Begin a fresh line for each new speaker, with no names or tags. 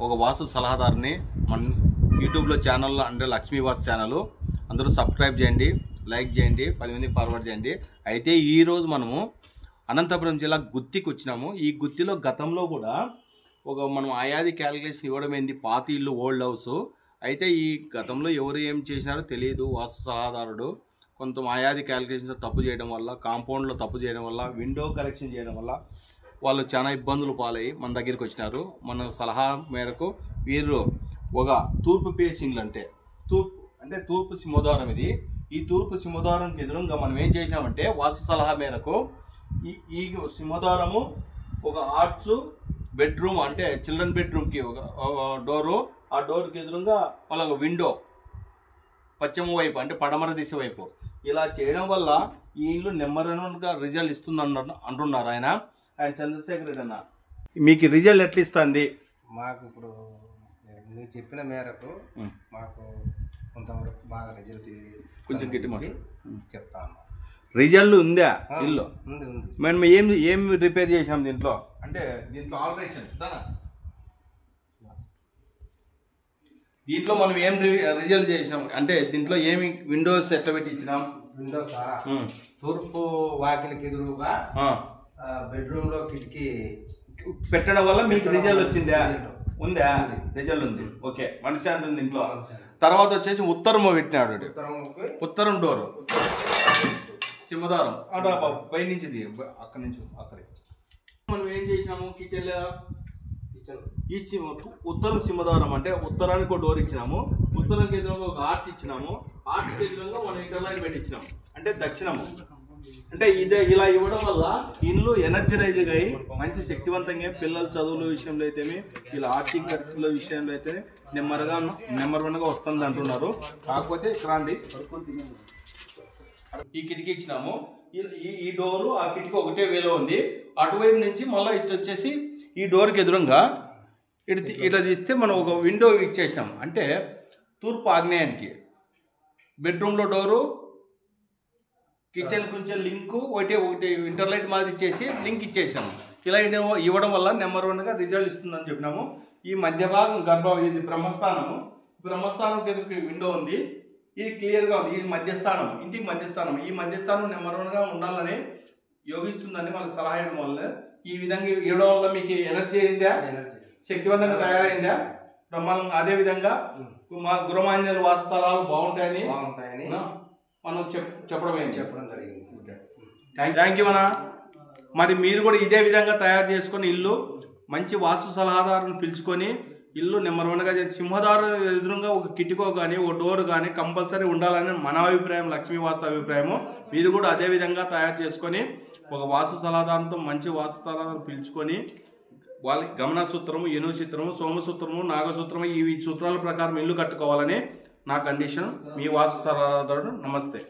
ఒక వాస్తు సలహాదారుని మన యూట్యూబ్లో ఛానల్లో అంటే లక్ష్మీ వాస్తు ఛానల్ అందరూ సబ్స్క్రైబ్ చేయండి, లైక్ చేయండి, 10 మందికి ఫార్వర్డ్ చేయండి. అయితే ఈరోజు మనము అనంతపురం జిల్లా గుత్తికి వచ్చినాము. ఈ గుత్తిలో గతంలో కూడా మనం ఆయాది క్యాలిక్యులేషన్ ఇవ్వడం ఏంది, పాత ఇల్లు ఓల్డ్ హౌస్. అయితే ఈ గతంలో ఎవరు ఏం చేసినారో తెలియదు. వాస్తు సలహాదారుడు కొంత ఆయాది క్యాలిక్యులేషన్తో తప్పు చేయడం వల్ల, కాంపౌండ్లో తప్పు చేయడం వల్ల, విండో కరెక్షన్ చేయడం వల్ల వాళ్ళు చాలా ఇబ్బందులు పాలయ్యి మన దగ్గరికి వచ్చినారు. మన సలహా మేరకు వీరు ఒక తూర్పు ఫేసింగ్లు అంటే తూర్పు సింహద్వారం ఇది. ఈ తూర్పు సింహద్వారంకి ఎదురుగా మనం ఏం చేసినామంటే వాస్తు సలహా మేరకు ఈ సింహద్వారము ఒక ఆర్ట్స్ బెడ్రూమ్ అంటే చిల్డ్రన్ బెడ్రూమ్కి ఒక డోరు, ఆ డోర్కి ఎదురుగా వాళ్ళ విండో పశ్చిమ వైపు అంటే పడమర దిశ వైపు ఇలా చేయడం వల్ల ఈ ఇల్లు నెమ్మదిగా రిజల్ట్ ఇస్తుంది అంటున్నారు ఆయన చంద్రశేఖర్ రెడ్డి అన్న. మీకు రిజల్ట్ ఎట్లా ఇస్తుంది?
మాకు ఇప్పుడు మీరు చెప్పిన మేరకు మాకు కొంతవరకు బాగా రిజల్ట్
కొంచెం గట్టి
చెప్తాను.
రిజల్ట్ ఉందా ఇల్లు?
ఉంది.
మేము ఏం రిపేర్ చేసాం దీంట్లో అంటే దీంట్లో ఆల్టరేషన్ దీంట్లో మనం ఏం రిజల్ట్ చేసాం అంటే దీంట్లో ఏమి విండోస్ ఎట్లా పెట్టి ఇచ్చినాం?
విండోస్ తూర్పు వాకిలికి ఎదురుగా బెడ్రూమ్ లో కిటికీ
పెట్టడం వల్ల మీకు రిజల్ట్ వచ్చిందా? ఉందా? రిజల్ట్ ఉంది. ఓకే, మనశ్శాంతి ఉంది ఇంట్లో. తర్వాత వచ్చేసి ఉత్తరం పెట్టినాడు. ఉత్తరం డోరు సింహద్వారం అంటే పై నుంచి అక్కడి నుంచి అక్కడే మనం ఏం చేసినాము కిచెన్ ఈ ఉత్తరం సింహద్వారం అంటే ఉత్తరానికి ఒక డోర్ ఇచ్చినాము, ఉత్తరానికి ఎదురుగా ఒక ఆర్చ్ ఇచ్చినాము, ఆర్చ్ ఎదురుగా మనం ఇంటర్లైన్ పెట్టించినాము అంటే దక్షిణము. అంటే ఇదే ఇలా ఇవ్వడం వల్ల ఇల్లు ఎనర్జరైజ్గా అయ్యి మంచి శక్తివంతంగా పిల్లల చదువుల విషయంలో అయితేనే వీళ్ళ ఆర్థిక పరిస్థితుల విషయంలో అయితే నెంబర్ వన్గా వస్తుంది అంటున్నారు. కాకపోతే ఇక్కడ ఈ కిటికీ ఇచ్చినాము, ఈ డోరు ఆ కిటికీ ఒకటే వేలో ఉంది. అటువైపు నుంచి మళ్ళీ ఇటు వచ్చేసి ఈ డోర్కి ఎదురుగా ఇట్లా తీస్తే మనం ఒక విండో ఇచ్చేసినాం అంటే తూర్పు ఆగ్నేయానికి బెడ్రూమ్లో డోరు, కిచెన్ కొంచెం లింకు ఒకటి ఇంటర్లైట్ మాదిరి ఇచ్చేసి లింక్ ఇచ్చేసాము. ఇలా ఇవ్వడం వల్ల నెంబర్ వన్గా రిజల్ట్ ఇస్తుందని చెప్పినాము. ఈ మధ్య భాగం ఇది బ్రహ్మస్థానంకి ఎదురు విండో ఉంది, ఇది క్లియర్గా ఉంది. ఇది మధ్యస్థానం, ఇంటికి మధ్యస్థానం. ఈ మధ్యస్థానం నెంబర్ వన్గా ఉండాలని యోగిస్తుందని మనకు సలహా ఇవ్వడం వల్ల ఈ విధంగా ఇవ్వడం వల్ల మీకు ఎనర్జీ అయిందా, శక్తివంతంగా తయారైందా బ్రహ్మాండంగా. అదే విధంగా మా గృహమాన్యాలు వాస్తు స్థలాలు బాగుంటాయని మనం చెప్పడం జరిగింది. థ్యాంక్ యూ అన్న. మరి మీరు కూడా ఇదే విధంగా తయారు చేసుకొని ఇల్లు మంచి వాస్తు సలహాదారుని పిలుచుకొని ఇల్లు నెంబర్ వన్గా సింహద్వారం ఎదురుగా ఒక కిటికో కానీ ఒక డోర్ కానీ కంపల్సరీ ఉండాలని మన అభిప్రాయం, లక్ష్మీ వాస్తు అభిప్రాయము. మీరు కూడా అదే విధంగా తయారు చేసుకొని ఒక వాస్తు సలహాదారునితో మంచి వాస్తు సలహాదారుని పిలుచుకొని వాళ్ళకి గమన సూత్రము, ఏను సూత్రము, సోమసూత్రము, నాగసూత్రము ఈ సూత్రాల ప్రకారం ఇల్లు కట్టుకోవాలని నా కండిషన్. మీ వాస్తు సలహాదారుడు. నమస్తే.